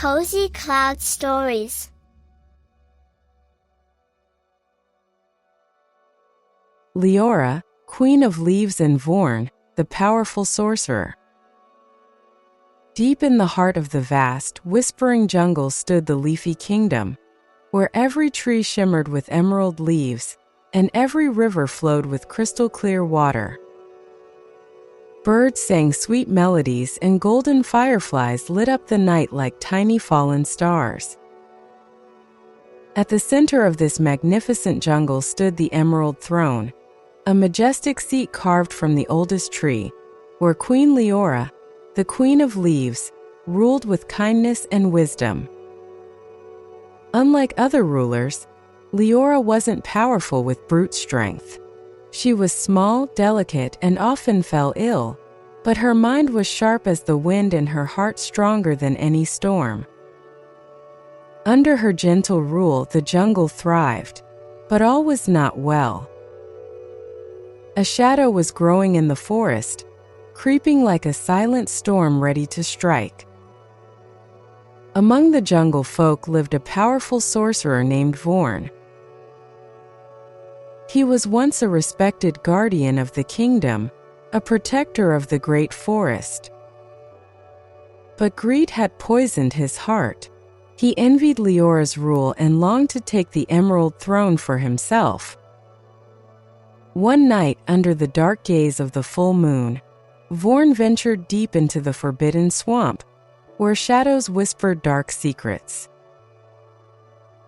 Cozy Cloud Stories. Liora, Queen of Leaves and Vorn, the powerful sorcerer. Deep in the heart of the vast, whispering jungle stood the Leafy Kingdom, where every tree shimmered with emerald leaves, and every river flowed with crystal-clear water. Birds sang sweet melodies and golden fireflies lit up the night like tiny fallen stars. At the center of this magnificent jungle stood the Emerald Throne, a majestic seat carved from the oldest tree, where Queen Liora, the Queen of Leaves, ruled with kindness and wisdom. Unlike other rulers, Liora wasn't powerful with brute strength. She was small, delicate, and often fell ill, but her mind was sharp as the wind and her heart stronger than any storm. Under her gentle rule, the jungle thrived, but all was not well. A shadow was growing in the forest, creeping like a silent storm ready to strike. Among the jungle folk lived a powerful sorcerer named Vorn. He was once a respected guardian of the kingdom, a protector of the great forest. But greed had poisoned his heart. He envied Liora's rule and longed to take the Emerald Throne for himself. One night, under the dark gaze of the full moon, Vorn ventured deep into the forbidden swamp, where shadows whispered dark secrets.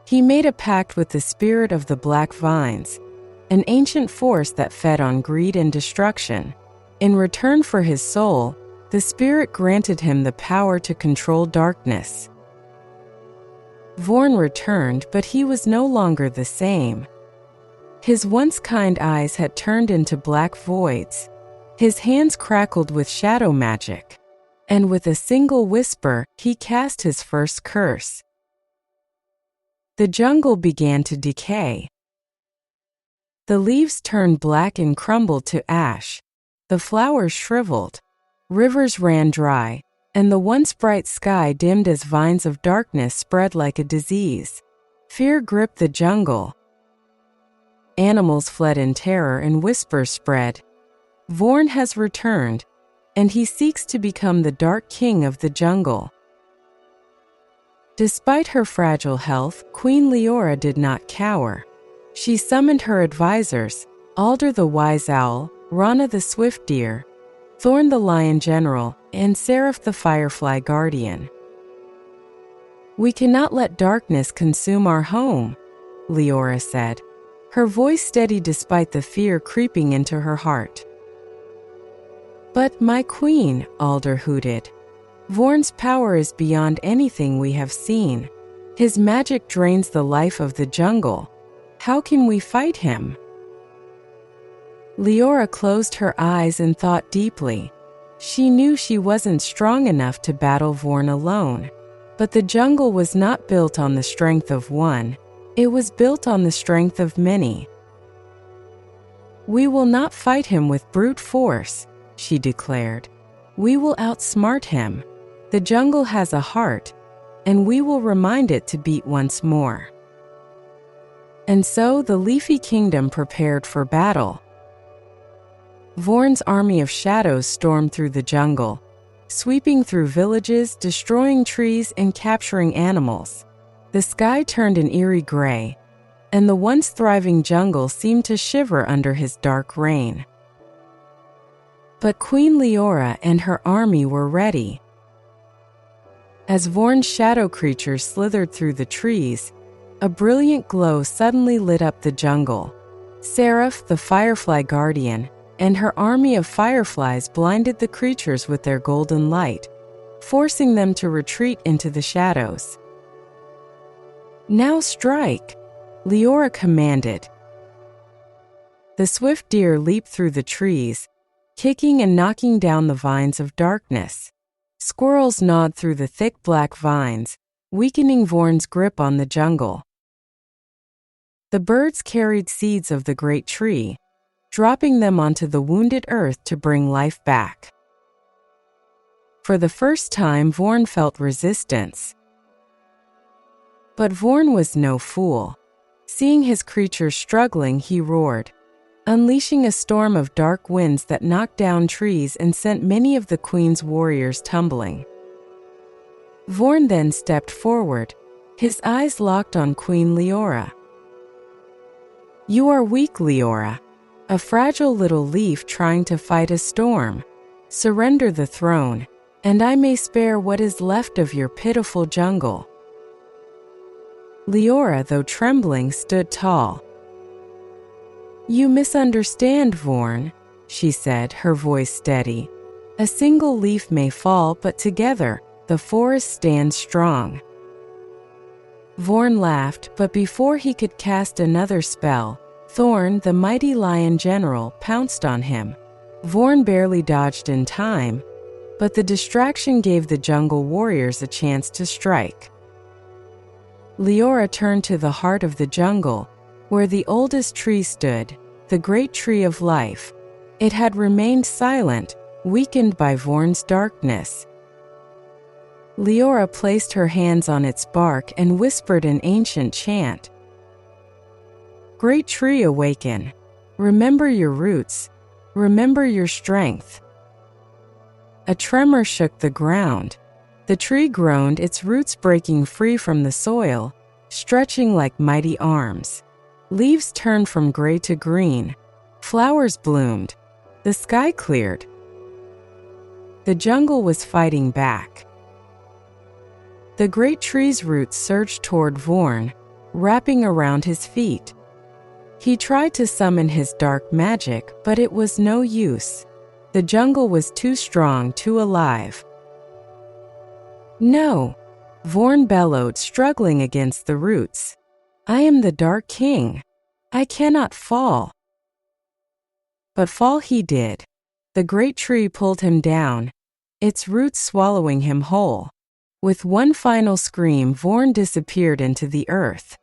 He made a pact with the spirit of the black vines, an ancient force that fed on greed and destruction. In return for his soul, the spirit granted him the power to control darkness. Vorn returned, but he was no longer the same. His once kind eyes had turned into black voids. His hands crackled with shadow magic, and with a single whisper, he cast his first curse. The jungle began to decay. The leaves turned black and crumbled to ash. The flowers shriveled. Rivers ran dry, and the once bright sky dimmed as vines of darkness spread like a disease. Fear gripped the jungle. Animals fled in terror and whispers spread. Vorn has returned, and he seeks to become the Dark King of the jungle. Despite her fragile health, Queen Liora did not cower. She summoned her advisors, Alder the Wise Owl, Rana the Swift Deer, Thorn the Lion General, and Seraph the Firefly Guardian. "We cannot let darkness consume our home," Liora said, her voice steady despite the fear creeping into her heart. "But my queen," Alder hooted, "Vorn's power is beyond anything we have seen. His magic drains the life of the jungle. How can we fight him?" Liora closed her eyes and thought deeply. She knew she wasn't strong enough to battle Vorn alone. But the jungle was not built on the strength of one. It was built on the strength of many. "We will not fight him with brute force," she declared. "We will outsmart him. The jungle has a heart, and we will remind it to beat once more." And so the Leafy Kingdom prepared for battle. Vorn's army of shadows stormed through the jungle, sweeping through villages, destroying trees, and capturing animals. The sky turned an eerie gray, and the once thriving jungle seemed to shiver under his dark reign. But Queen Liora and her army were ready. As Vorn's shadow creatures slithered through the trees, a brilliant glow suddenly lit up the jungle. Seraph, the Firefly Guardian, and her army of fireflies blinded the creatures with their golden light, forcing them to retreat into the shadows. "Now strike!" Liora commanded. The swift deer leaped through the trees, kicking and knocking down the vines of darkness. Squirrels gnawed through the thick black vines, weakening Vorn's grip on the jungle. The birds carried seeds of the great tree, dropping them onto the wounded earth to bring life back. For the first time, Vorn felt resistance. But Vorn was no fool. Seeing his creatures struggling, he roared, unleashing a storm of dark winds that knocked down trees and sent many of the queen's warriors tumbling. Vorn then stepped forward, his eyes locked on Queen Liora. "You are weak, Liora, a fragile little leaf trying to fight a storm. Surrender the throne, and I may spare what is left of your pitiful jungle." Liora, though trembling, stood tall. "You misunderstand, Vorn," she said, her voice steady. "A single leaf may fall, but together, the forest stands strong." Vorn laughed, but before he could cast another spell, Thorn, the mighty lion general, pounced on him. Vorn barely dodged in time, but the distraction gave the jungle warriors a chance to strike. Liora turned to the heart of the jungle, where the oldest tree stood, the great tree of life. It had remained silent, weakened by Vorn's darkness. Liora placed her hands on its bark and whispered an ancient chant. "Great tree, awaken. Remember your roots. Remember your strength." A tremor shook the ground. The tree groaned, its roots breaking free from the soil, stretching like mighty arms. Leaves turned from gray to green. Flowers bloomed. The sky cleared. The jungle was fighting back. The great tree's roots surged toward Vorn, wrapping around his feet. He tried to summon his dark magic, but it was no use. The jungle was too strong, too alive. "No," Vorn bellowed, struggling against the roots. "I am the Dark King. I cannot fall." But fall he did. The great tree pulled him down, its roots swallowing him whole. With one final scream, Vorn disappeared into the earth.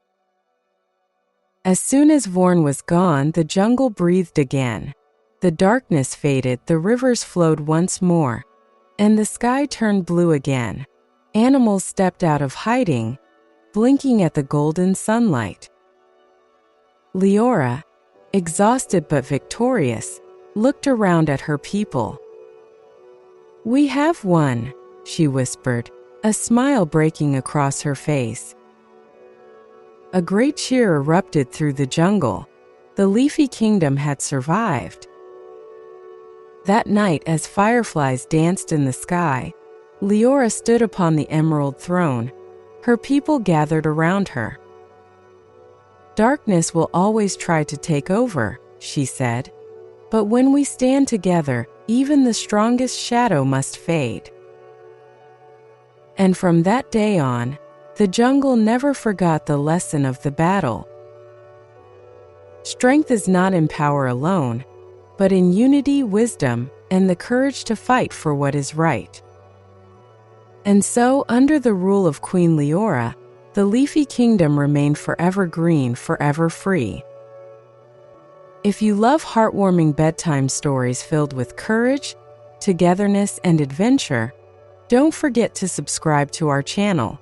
As soon as Vorn was gone, the jungle breathed again. The darkness faded, the rivers flowed once more, and the sky turned blue again. Animals stepped out of hiding, blinking at the golden sunlight. Liora, exhausted but victorious, looked around at her people. "We have won," she whispered, a smile breaking across her face. A great cheer erupted through the jungle. The Leafy Kingdom had survived. That night, as fireflies danced in the sky, Liora stood upon the emerald throne. Her people gathered around her. "Darkness will always try to take over," she said. "But when we stand together, even the strongest shadow must fade." And from that day on, the jungle never forgot the lesson of the battle. Strength is not in power alone, but in unity, wisdom, and the courage to fight for what is right. And so, under the rule of Queen Liora, the Leafy Kingdom remained forever green, forever free. If you love heartwarming bedtime stories filled with courage, togetherness, and adventure, don't forget to subscribe to our channel.